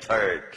3rd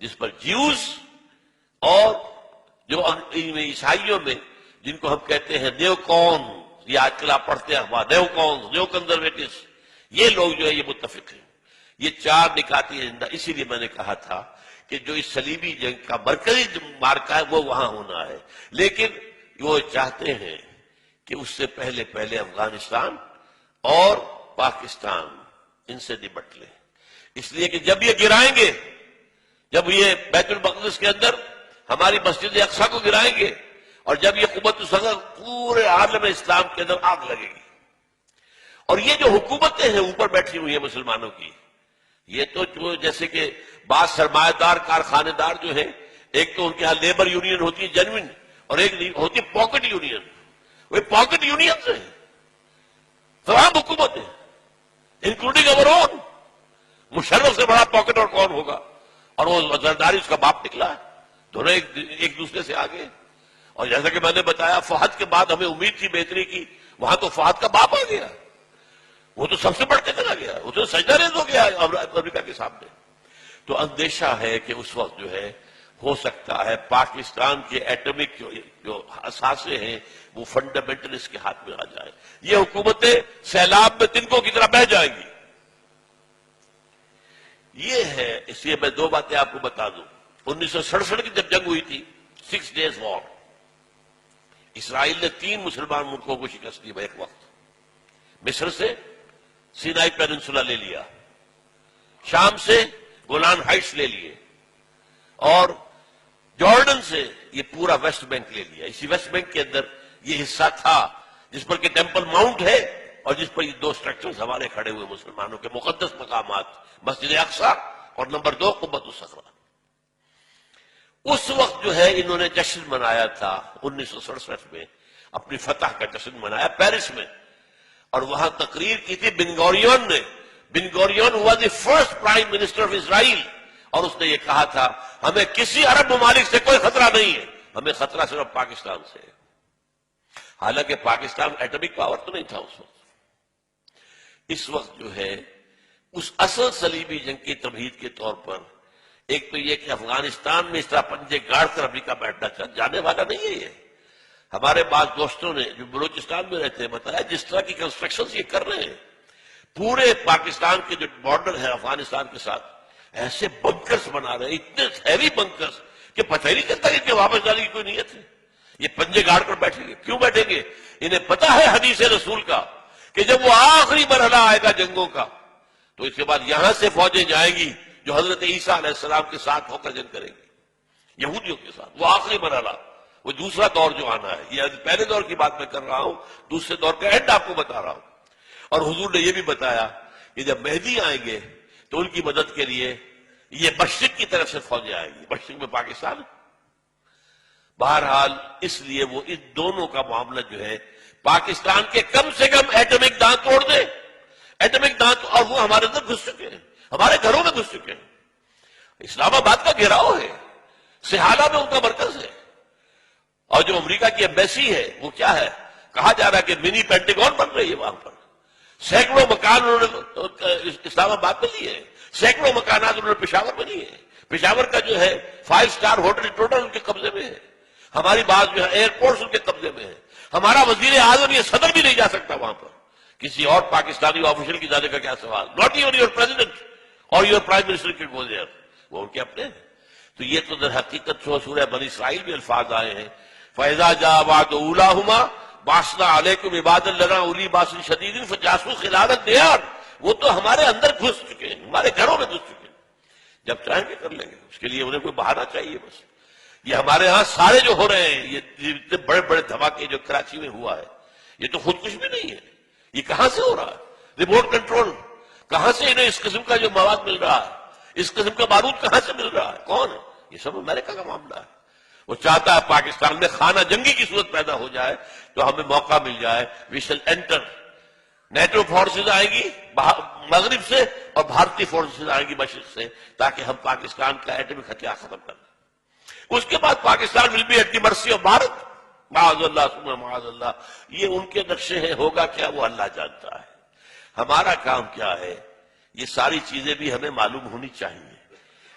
جس پر Jews اور جو عیسائیوں میں جن کو ہم کہتے ہیں نیو کون، یہ آج کل آپ پڑھتے ہیں نیو کون، نیو کنزرویٹوز، یہ لوگ جو ہے یہ متفق ہیں. یہ چار نکاتی ایجنڈا. اسی لیے میں نے کہا تھا کہ جو اس صلیبی جنگ کا مرکزی مارکہ ہے وہ وہاں ہونا ہے، لیکن وہ چاہتے ہیں کہ اس سے پہلے پہلے افغانستان اور پاکستان ان سے نمٹ لیں. اس لیے کہ جب یہ گرائیں گے، جب یہ بیت المقدس کے اندر ہماری مسجد اقصی کو گرائیں گے، اور جب یہ قوت الصغر پورے عالم اسلام کے اندر آگ لگے گی. اور یہ جو حکومتیں ہیں اوپر بیٹھی ہوئی ہیں مسلمانوں کی، یہ تو جو جیسے کہ بعض سرمایہ دار کارخانے دار جو ہیں، ایک تو ان کے ہاں لیبر یونین ہوتی ہے جینوئن، اور ایک ہوتی ہے پاکٹ یونین. وہ پاکٹ یونین سے تمام حکومتیں انکلوڈنگ اوور اون. مشرف سے بڑا پاکٹ اور کون ہوگا؟ اور وہ زرداری اس کا باپ نکلا ہے. دونوں ایک دوسرے سے آگے. اور جیسا کہ میں نے بتایا فہد کے بعد ہمیں امید تھی بہتری کی، وہاں تو فہد کا باپ آ گیا، وہ تو سب سے بڑھ کے چلا گیا، وہ تو سجدہ ریز ہو گیا امریکہ کے سامنے. تو اندیشہ ہے کہ اس وقت جو ہے ہو سکتا ہے پاکستان کے ایٹمک جو اثاثے ہیں وہ فنڈامنٹلسٹ کے ہاتھ میں آ جائے. یہ حکومتیں سیلاب میں تنکوں کی طرح بہہ جائیں گی. یہ ہے. اس لیے میں دو باتیں آپ کو بتا دوں. 1967 کی جب جنگ ہوئی تھی، 6 days وار، اسرائیل نے 3 مسلمان ملکوں کو شکست دی ایک وقت. مصر سے سینائی پیننسولا لے لیا، شام سے گولان ہائٹس لے لیے، اور جارڈن سے یہ پورا ویسٹ بینک لے لیا. اسی ویسٹ بینک کے اندر یہ حصہ تھا جس پر کہ ٹیمپل ماؤنٹ ہے، اور جس پر یہ 2 سٹرکچرز ہمارے کھڑے ہوئے مسلمانوں کے مقدس مقامات، مسجد اقصی اور نمبر 2 قبۃ الصخرہ. اس وقت جو ہے انہوں نے جشن منایا تھا 1967 میں، اپنی فتح کا جشن منایا پیرس میں، اور وہاں تقریر کی تھی بن گوریون نے. بن گوریون ہوا the first prime minister of Israel, اور اس نے یہ کہا تھا ہمیں کسی عرب ممالک سے کوئی خطرہ نہیں ہے، ہمیں خطرہ صرف پاکستان سے ہے. حالانکہ پاکستان ایٹمک پاور تو نہیں تھا اس وقت. اس وقت جو ہے اس اصل صلیبی جنگ کی تمہید کے طور پر ایک تو یہ کہ افغانستان میں اس طرح پنجے گاڑ کر امریکہ بیٹھنا جانے والا نہیں ہے. یہ ہمارے بعض دوستوں نے جو بلوچستان میں رہتے ہیں بتایا جس طرح کی کنسٹرکشن یہ کر رہے ہیں پورے پاکستان کے جو بارڈر ہے افغانستان کے ساتھ، ایسے بنکرز بنا رہے ہیں، اتنے ہیوی بنکرز کہ پتہ ہی نہیں چلتا کہ واپس جانے کی کوئی نیت ہے. یہ پنجے گاڑ کر بیٹھیں گے. کیوں بیٹھیں گے؟ انہیں پتا ہے حدیث رسول کا کہ جب وہ آخری مرحلہ آئے گا جنگوں کا تو اس کے بعد یہاں سے فوجیں جائیں گی جو حضرت عیسیٰ علیہ السلام کے ساتھ ہو کر جنگ کریں گی یہودیوں کے ساتھ. وہ آخری مرحلہ، وہ دوسرا دور جو آنا ہے. یہ پہلے دور کی بات میں کر رہا ہوں، دوسرے دور کا اینڈ آپ کو بتا رہا ہوں. اور حضور نے یہ بھی بتایا کہ جب مہدی آئیں گے تو ان کی مدد کے لیے یہ مشرق کی طرف سے فوجیں آئیں گی. مشرق میں پاکستان. بہرحال اس لیے وہ ان دونوں کا معاملہ جو ہے پاکستان کے کم سے کم ایٹمک دانت توڑ دے. ایٹمک دانت، اور وہ ہمارے اندر گھس چکے ہیں، ہمارے گھروں میں گھس چکے ہیں. اسلام آباد کا گھیراؤ ہے، سہالہ میں ان کا مرکز ہے. اور جو امریکہ کی ایمبیسی ہے وہ کیا ہے؟ کہا جا رہا ہے کہ منی پینٹیگون بن رہی ہے وہاں پر. سینکڑوں مکان انہوں نے اسلام آباد میں لیے ہیں، سینکڑوں مکانات انہوں نے پشاور میں لیے ہیں. پشاور کا جو ہے 5 اسٹار ہوٹل ٹوٹل ان کے قبضے میں ہے. ہماری بات جو ہے ایئرپورٹس ان کے قبضے میں ہے. ہمارا وزیر اعظم یہ صدر بھی نہیں جا سکتا وہاں پر. کسی اور پاکستانی آفیشل کی جانے کا کیا سوال؟ ناٹ ایون یور پریزیڈنٹ اور your prime minister can go there. وہ ان کے اپنے ہیں. تو یہ تو در حقیقت سورہ بنی اسرائیل میں الفاظ آئے ہیں فَإِذَا جَاءَ وَعْدُ أُولَاهُمَا بَعَثْنَا عَلَيْكُمْ عِبَادًا لَنَا أُولِي بَأْسٍ شَدِيدٍ فَجَاسُوا خِلَالَ الدِّيَارِ. وہ تو ہمارے اندر گھس چکے ہیں، ہمارے گھروں میں گھس چکے ہیں. جب چاہیں گے کر لیں گے. اس کے لیے انہیں کوئی بہانہ چاہیے بس. یہ ہمارے ہاں سارے جو ہو رہے ہیں، یہ اتنے بڑے بڑے دھماکے جو کراچی میں ہوا ہے، یہ تو خودکش بھی نہیں ہے. یہ کہاں سے ہو رہا ہے؟ Remote control. کہاں سے انہیں اس قسم کا جو مواد مل رہا ہے، اس قسم کا بارود کہاں سے مل رہا ہے؟ کون ہے؟ یہ سب امریکہ کا معاملہ ہے. وہ چاہتا ہے پاکستان میں خانہ جنگی کی صورت پیدا ہو جائے تو ہمیں موقع مل جائے. وی شل انٹر. نیٹو فورسز آئیں گی مغرب سے اور بھارتی فورسز آئیں گی مشرق سے، تاکہ ہم پاکستان کا ایٹمی ہتھیار ختم کر دیں. اس کے بعد Pakistan will be at the mercy of Bharat. معاذ اللہ ثم معاذ اللہ. یہ ان کے نقشے ہیں، ہوگا کیا وہ اللہ جانتا ہے. ہمارا کام کیا ہے؟ یہ ساری چیزیں بھی ہمیں معلوم ہونی چاہیے.